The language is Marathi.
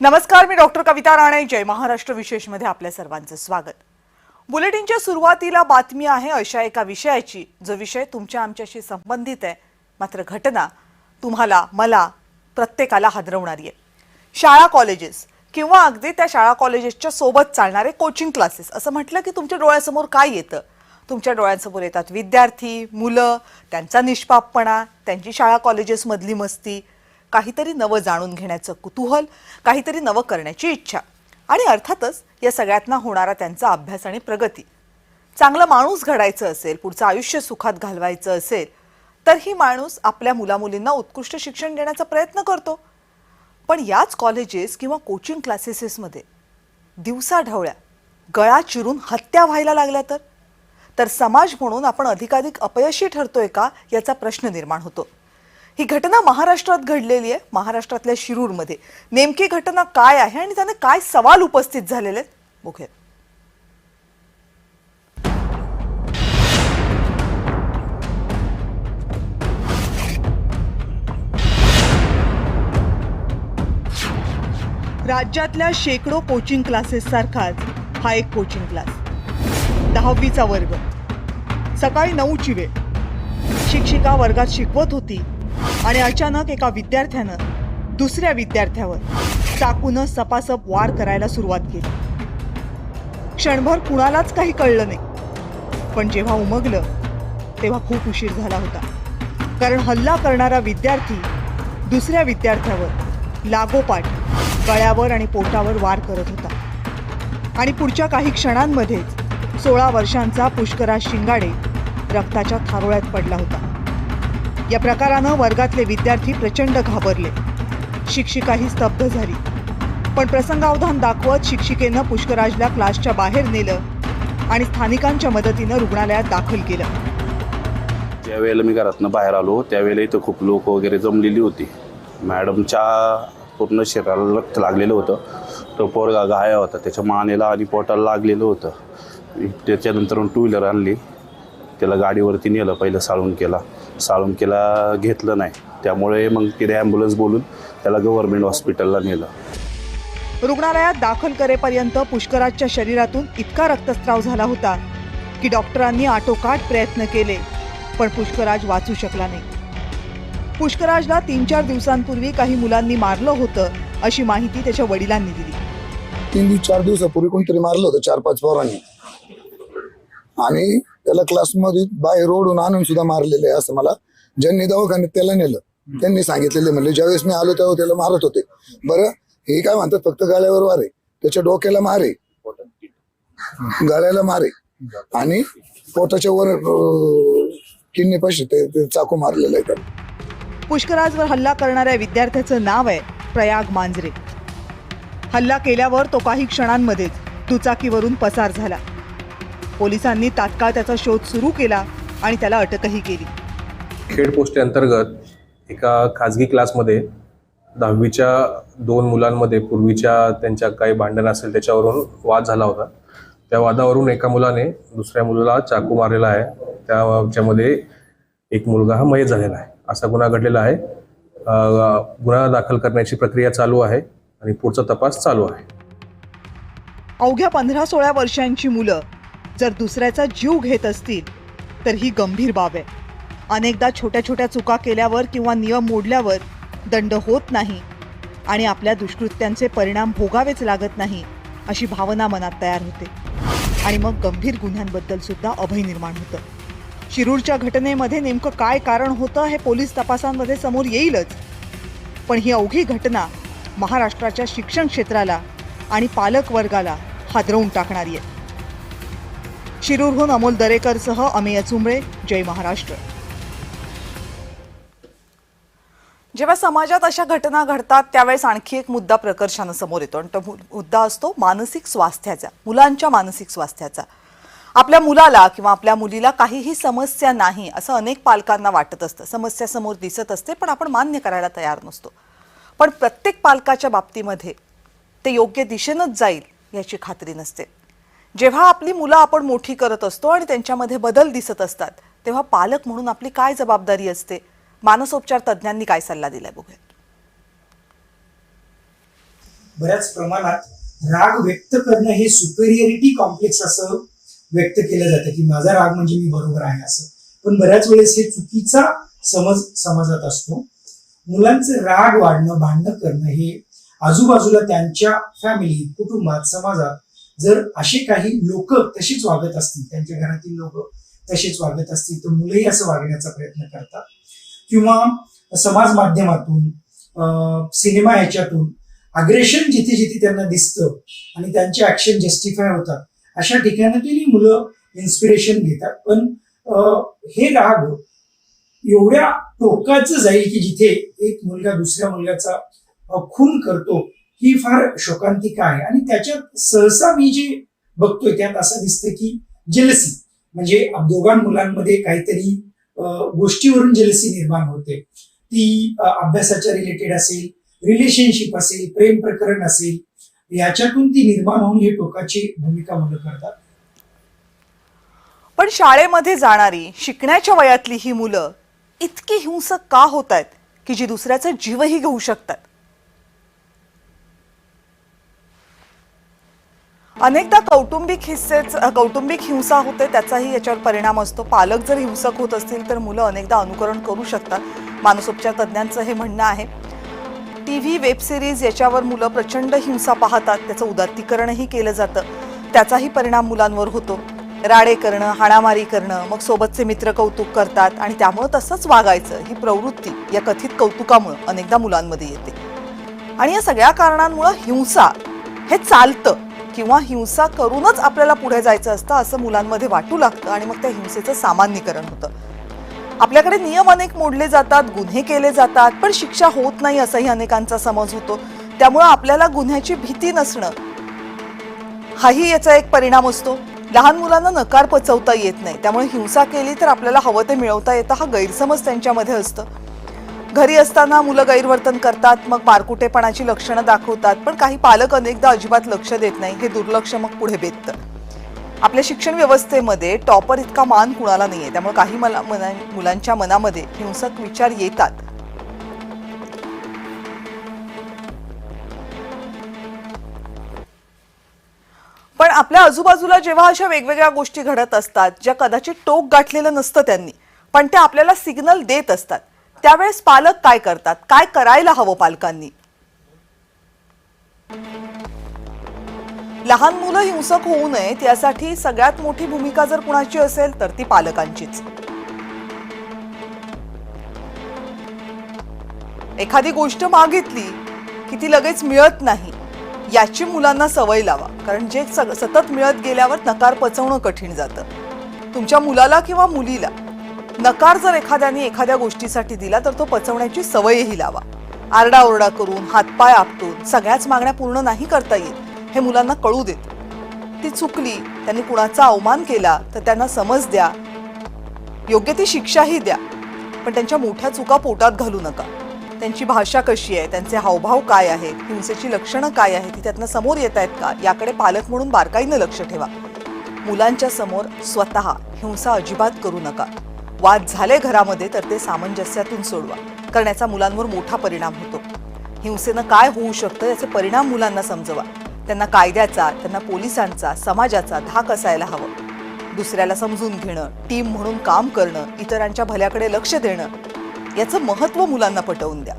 नमस्कार, मी डॉक्टर कविता राणे. जय महाराष्ट्र विशेष मध्ये आपल्या सर्वांचं स्वागत. बुलेटिनच्या सुरुवातीला बातमी आहे अशा एका विषयाची जो विषय तुमच्या आमच्याशी संबंधित आहे, मात्र घटना तुम्हाला मला प्रत्येकाला हादरवणारी आहे. शाळा कॉलेजेस किंवा अगदी त्या शाळा कॉलेजेसच्या सोबत चालणारे कोचिंग क्लासेस असं म्हटलं की तुमच्या डोळ्यासमोर काय येतं? तुमच्या डोळ्यांसमोर येतात विद्यार्थी, मुलं, त्यांचा निष्पापपणा, त्यांची शाळा कॉलेजेसमधली मस्ती, काहीतरी नवं जाणून घेण्याचं कुतूहल, काहीतरी नवं करण्याची इच्छा आणि अर्थातच या सगळ्यातनं होणारा त्यांचा अभ्यास आणि प्रगती. चांगला माणूस घडायचं असेल, पुढचं आयुष्य सुखात घालवायचं असेल तर ही माणूस आपल्या मुलामुलींना उत्कृष्ट शिक्षण देण्याचा प्रयत्न करतो. पण याच कॉलेजेस किंवा कोचिंग क्लासेसमध्ये दिवसाढवळ्या गळा चिरून हत्या व्हायला लागल्या तर समाज म्हणून आपण अधिकाधिक अपयशी ठरतोय का याचा प्रश्न निर्माण होतो. ही घटना महाराष्ट्रात घडलेली आहे, महाराष्ट्रातल्या शिरूरमध्ये. नेमकी घटना काय आहे आणि त्याने काय सवाल उपस्थित झालेले आहेत बघूया. राज्यातल्या शेकडो कोचिंग क्लासेस सारखाच हा एक कोचिंग क्लास. 10वीचा वर्ग, सकाळी 9ची वेळ. शिक्षिका वर्गात शिकवत होती आणि अचानक एका विद्यार्थ्यानं दुसऱ्या विद्यार्थ्यावर चाकूनं सपासप वार करायला सुरुवात केली. क्षणभर कुणालाच काही कळलं नाही, पण जेव्हा उमगलं तेव्हा खूप उशीर झाला होता. कारण हल्ला करणारा विद्यार्थी दुसऱ्या विद्यार्थ्यावर लागोपाठ गळ्यावर आणि पोटावर वार करत होता. आणि पुढच्या काही क्षणांमध्येच 16 वर्षांचा पुष्कराज शिंगाडे रक्ताच्या थारोळ्यात पडला होता. या प्रकारानं वर्गातले विद्यार्थी प्रचंड घाबरले. शिक्षिकाही स्तब्ध झाली. पण प्रसंगावधान दाखवत शिक्षिकेनं पुष्कराजला क्लासच्या बाहेर नेलं आणि स्थानिकांच्या मदतीनं रुग्णालयात दाखल केलं. ज्यावेळेला मी घरातनं बाहेर आलो त्यावेळेला इथं खूप लोक वगैरे जमलेली होती. मॅडमच्या पूर्ण शरीराला रक्त लागलेलं होतं. तो पोरगा घाया होता, त्याच्या मानेला आणि पोटाला लागलेलं होतं. त्याच्यानंतर टू व्हीलर आणली, त्याला गाडीवरती नेलं. पहिलं साळुंकेला घेतलं नाही, त्यामुळे मग तिथे ॲम्ब्युलन्स बोलून त्याला गव्हर्नमेंट हॉस्पिटलला नेलं. रुग्णालयात दाखल करेपर्यंत पुष्कराजच्या शरीरातून इतका रक्तस्राव झाला होता की डॉक्टरांनी आटोकाट प्रयत्न केले, पण पुष्कराज वाचू शकला नाही. पुष्कराजला 3-4 दिवसांपूर्वी काही मुलांनी मारलं होतं अशी माहिती त्याच्या वडिलांनी दिली. 3-4 दिवसापूर्वी कोणतरी मारलं होतं 4-5 पोरांनी, आणि त्याला क्लासमध्ये बाहेर ओढून आणून सुद्धा मारलेलं आहे असं मला ज्यांनी दवाखान्यात त्याला नेलं त्यांनी सांगितलेले. म्हणले ज्यावेळेस मी आलो तेव्हा त्याला मारत होते. बरं, हे काय म्हणतात फक्त गळ्यावर वारे, त्याच्या डोक्याला मारे, गळ्याला मारे आणि पोटाच्या वर किडनी पाशी ते चाकू मारलेलं आहे त्याला. पुष्कराजवर हल्ला करणाऱ्या विद्यार्थ्याचं नाव आहे प्रयाग मांजरे. हल्ला केल्यावर तो काही क्षणांमध्येच दुचाकीवरून पसार झाला. पोलिसांनी तात्काळ त्याचा शोध सुरू केला आणि त्याला अटकही केली. खेड पोस्टे अंतर्गत एका खाजगी क्लासमध्ये 10वीच्या 2 मुलांमध्ये पूर्वीच्या त्यांच्या काही भांडण असेल त्याच्यावरून वाद झाला होता. त्या वादावरून एका मुलाने दुसऱ्या मुलाला चाकू मारलेला आहे. त्याच्यामध्ये एक मुलगा हा मयत झालेला आहे. असा गुन्हा घडलेला आहे. गुन्हा दाखल करण्याची प्रक्रिया चालू आहे आणि पुढचा तपास चालू आहे. अवघ्या 15-16 वर्षांची मुलं जर दुसऱ्याचा जीव घेत असतील तर ही गंभीर बाब आहे. अनेकदा छोट्या छोट्या चुका केल्यावर किंवा नियम मोडल्यावर दंड होत नाही आणि आपल्या दुष्कृत्यांचे परिणाम भोगावेच लागत नाही अशी भावना मनात तयार होते आणि मग गंभीर गुन्ह्यांबद्दल सुद्धा अभय निर्माण होतं. शिरूरच्या घटनेमध्ये नेमकं काय कारण होतं हे पोलीस तपासांमध्ये समोर येईलच, पण ही अवघी घटना महाराष्ट्राच्या शिक्षण क्षेत्राला आणि पालक वर्गाला हादरवून टाकणारी आहे. शिरूरहून अमोल दरेकरसह अमेय चुंबळे, जय महाराष्ट्र. जेव्हा समाजात अशा घटना घडतात त्यावेळेस आणखी एक मुद्दा प्रकर्षानं समोर येतो आणि तो मुद्दा असतो मानसिक स्वास्थ्याचा, मुलांच्या मानसिक स्वास्थ्याचा. आपल्या मुलाला किंवा आपल्या मुलीला काहीही समस्या नाही असं अनेक पालकांना वाटत असतं. समस्या समोर दिसत असते पण आपण मान्य करायला तयार नसतो. पण प्रत्येक पालकाच्या बाबतीमध्ये ते योग्य दिशेनंच जाईल याची खात्री नसते. जेव्हा आपली मुलं आपण मोठी करत असतो आणि त्यांच्यामध्ये बदल दिसत असतात तेव्हा पालक म्हणून आपली काय जबाबदारी असते? मानसोपचार तज्ञांनी काय सल्ला दिलाय बघूया. बऱ्याच प्रमाणात राग व्यक्त करणं हे सुपेरियरिटी कॉम्प्लेक्स असं व्यक्त केलं जातं की माझा राग म्हणजे मी बरोबर आहे असं. पण बऱ्याच वेळेस हे चुकीचा समज समाजात असतो. मुलांचं राग वाढणं, भांडणं करणं हे आजूबाजूला त्यांच्या फॅमिलीत, कुटुंबात, समाजात जर असे काही लोक तशीच वागत असतील, त्यांच्या घरातील लोक तसेच वागत असतील, तर मुलंही असं वागण्याचा प्रयत्न करतात. किंवा समाज माध्यमातून, सिनेमा ह्याच्यातून अग्रेशन जिथे जिथे त्यांना दिसतं आणि त्यांचे ऍक्शन जस्टिफाय होतात अशा ठिकाणातूनही मुलं इन्स्पिरेशन घेतात. पण हे राग एवढ्या टोकाचं जाईल की जिथे एक मुलगा दुसऱ्या मुलगाचा खून करतो, ही फार शोकांतिका आहे. आणि त्याच्यात सहसा मी जे बघतोय त्यात असं दिसतं की जेलसी, म्हणजे दोघां मुलांमध्ये काहीतरी गोष्टीवरून जेलसी निर्माण होते. ती अभ्यासाच्या रिलेटेड असेल, रिलेशनशिप असेल, प्रेम प्रकरण असेल, याच्यातून ती निर्माण होऊन ही टोकाची भूमिका मुलं करतात. पण शाळेमध्ये जाणारी, शिकण्याच्या वयातली ही मुलं इतकी हिंसक का होत आहेत की जी दुसऱ्याचा जीवही घेऊ शकतात? अनेकदा कौटुंबिक हिंसा होते, त्याचाही याच्यावर परिणाम असतो. पालक जर हिंसक होत असतील तर मुलं अनेकदा अनुकरण करू शकतात. मानसोपचार तज्ज्ञांचं हे म्हणणं आहे. टीव्ही, वेब सिरीज याच्यावर मुलं प्रचंड हिंसा पाहतात, त्याचं उदात्तीकरणही केलं जातं, त्याचाही परिणाम मुलांवर होतो. राडे करणं, हाणामारी करणं, मग सोबतचे मित्र कौतुक करतात आणि त्यामुळं तसंच वागायचं, ही प्रवृत्ती या कथित कौतुकामुळं अनेकदा मुलांमध्ये येते. आणि या सगळ्या कारणांमुळं हिंसा हे चालतं किंवा हिंसा करूनच आपल्याला पुढे जायचं असतं असं मुलांमध्ये वाटू लागतं आणि मग त्या हिंसेचं सामान्यीकरण होतं. आपल्याकडे नियम अनेक मोडले जातात, गुन्हे केले जातात, पण शिक्षा होत नाही असाही अनेकांचा समज होतो. त्यामुळं आपल्याला गुन्ह्याची भीती नसणं हाही याचा एक परिणाम असतो. लहान मुलांना नकार पचवता येत नाही, त्यामुळे हिंसा केली तर आपल्याला हवं ते मिळवता येतं हा गैरसमज त्यांच्यामध्ये असतं. घरी असताना मुलं गैरवर्तन करतात, मग मारकुटेपणाची लक्षणं दाखवतात, पण काही पालक अनेकदा अजिबात लक्ष देत नाही. हे दुर्लक्ष मग पुढे बेततं. आपल्या शिक्षण व्यवस्थेमध्ये टॉपर इतका मान कुणाला नाहीये, त्यामुळे काही मुलांच्या मनामध्ये हिंसक विचार येतात. पण आपल्या आजूबाजूला जेव्हा अशा वेगवेगळ्या गोष्टी घडत असतात ज्या कदाचित टोक गाठलेलं नसतं त्यांनी, पण त्या आपल्याला सिग्नल देत असतात, त्यावेळेस पालक काय करतात, काय करायला हवं पालकांनी? लहान मुलं हिंसक होऊ नयेत यासाठी सगळ्यात मोठी भूमिका जर कुणाची असेल तर ती पालकांचीच. एखादी गोष्ट मागितली की ती लगेच मिळत नाही याची मुलांना सवय लावा, कारण जे सतत मिळत गेल्यावर नकार पचवणं कठीण जातं. तुमच्या मुलाला किंवा मुलीला नकार जर एखाद्याने एखाद्या गोष्टीसाठी दिला तर तो पचवण्याची सवयही लावा. आरडाओरडा करून, हातपाय आपटून सगळ्याच मागण्या पूर्ण नाही करता येत हे मुलांना कळू देत. ती चुकली, त्यांनी कुणाचा अवमान केला तर त्यांना समज द्या, योग्य ती शिक्षाही द्या, पण त्यांच्या मोठ्या चुका पोटात घालू नका. त्यांची भाषा कशी आहे, त्यांचे हावभाव काय आहेत, हिंसेची लक्षणं काय आहेत, ती त्यातनं समोर येत आहेत का, याकडे पालक म्हणून बारकाईनं लक्ष ठेवा. मुलांच्या समोर स्वतः हिंसा अजिबात करू नका. वाद झाले घरामध्ये तर ते सामंजस्यातून सोडवा, करण्याचा मुलांवर मोठा परिणाम होतो. हिंसेनं काय होऊ शकतं याचे परिणाम मुलांना समजवा. त्यांना कायद्याचा, त्यांना पोलिसांचा, समाजाचा धाक असायला हवं. दुसऱ्याला समजून घेणं, टीम म्हणून काम करणं, इतरांच्या भल्याकडे लक्ष देणं याचं महत्त्व मुलांना पटवून द्या.